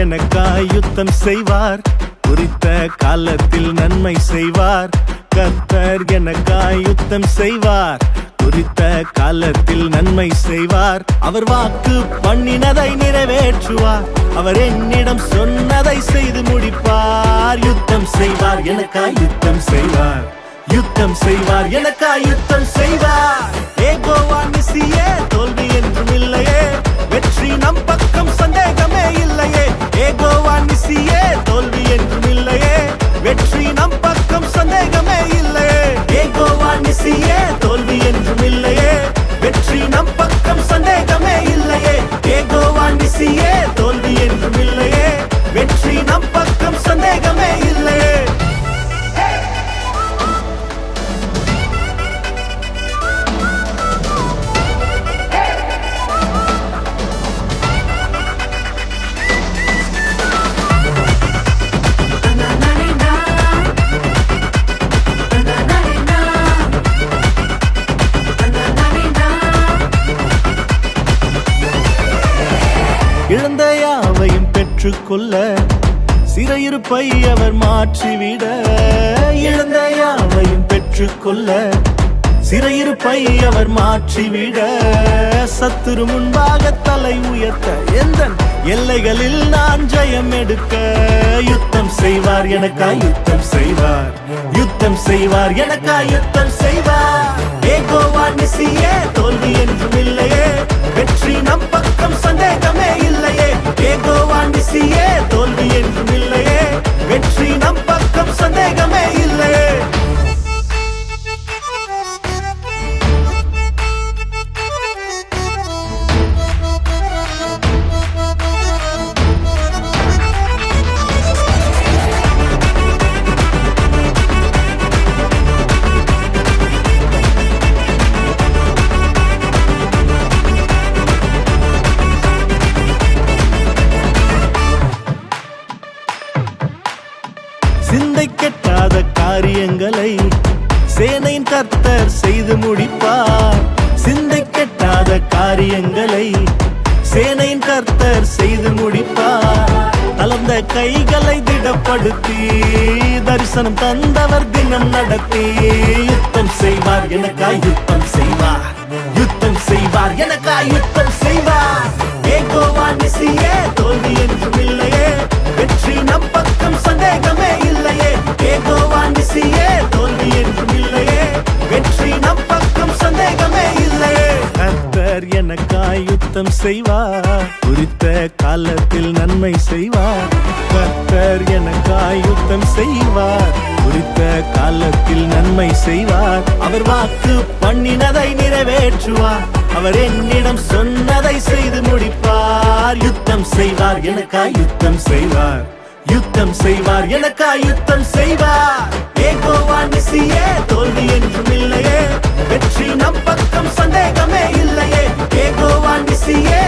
எனக்காய் யுத்தம் செய்வார், குறித்த காலத்தில் நன்மை செய்வார். கர்த்தர் எனக்காய் யுத்தம் செய்வார், குறித்த காலத்தில் நன்மை செய்வார். அவர் வாக்கு பண்ணினதை நிறைவேற்றுவார், அவர் என்னிடம் சொன்னதை செய்து முடிப்பார். யுத்தம் செய்வார், எனக்காய் யுத்தம் செய்வார், யுத்தம் செய்வார், எனக்காய் யுத்தம் செய்வார். யெகோவா நிசியே, தோல்வி என்றும் இல்லையே, வெற்றி நம் பக்கம் சந்தேகமே இல்லையே. யெகோவா நிசியே, தோல்வி என்றும் இல்லையே, வெற்றி நம் பக்கம் சந்தேகமே இல்லையே. யெகோவா நிசியே, தோல்வி என்றும் இல்லையே, வெற்றி நம் பக்கம் சந்தேகமே இல்லையே. யெகோவா நிசியே, தோல்வி என்றும் இல்லையே, வெற்றி நம் பக்கம் சந்தேகமே இல்லையே. இழந்த யாவையும் பெற்றுக்கொள்ள சிறையிருப்பை அவர் மாற்றிவிட. இழந்த யாவையும் பெற்றுக்கொள்ள சிறையிருப்பை அவர் மாற்றிவிட. சத்துரு முன்பாக தலை உயர்த்த எந்த எல்லைகளில் நான் ஜெயம் எடுக்க. யுத்தம் செய்வார், எனக்காய் யுத்தம் செய்வார், யுத்தம் செய்வார், எனக்காய் யுத்தம் செய்வார். யெகோவா நிசியே, தோல்வி என்றும் இல்லையே, வெற்றி நம் பக்கம் சந்தேகமே இல்லையே. யெகோவா நிசியே, தோல்வி என்றும் இல்லையே, வெற்றி நம் பக்கம் சந்தேகமே இல்லையே. சிந்தை கெட்டாத காரியங்களை சேனையின் கர்த்தர் செய்து முடிப்பார். சிந்தை கெட்டாத காரியங்களை சேனையின் கர்த்தர் செய்து முடிப்பார். தளர்ந்த கைகளை திடப்படுத்தி தரிசனம் தந்தவர் தினம் நடத்தி. யுத்தம் செய்வார், எனக்காய் யுத்தம் செய்வார், யுத்தம் செய்வார், எனக்காய் யுத்தம் செய்வார். யெகோவா நிசியே, தோல்வி என்றும் இல்லையே, வெற்றி நம் பக்கம் சந்தேகமே இல்லையே. யெகோவா நிசியே, தோல்வி என்றும் இல்லையே, வெற்றி நம் பக்கம் சந்தேகமே இல்லையே. கர்த்தர் எனக்காய் யுத்தம் செய்வார், குறித்த காலத்தில் நன்மை செய்வார். கர்த்தர் எனக்காய் யுத்தம் செய்வார், குறித்த காலத்தில் நன்மை செய்வார். அவர் வாக்கு பண்ணினதை நிறைவேற்றுவார், அவர் என்னிடம் சொன்னதை செய்து முடிப்பார். யுத்தம் செய்வார், எனக்காய் யுத்தம் செய்வார், யுத்தம் செய்வார், எனக்காய் யுத்தம் செய்வார். யெகோவா நிசியே, தோல்வி என்றும் இல்லையே, வெற்றி நம் பக்கம் சந்தேகமே இல்லையே. யெகோவா நிசியே,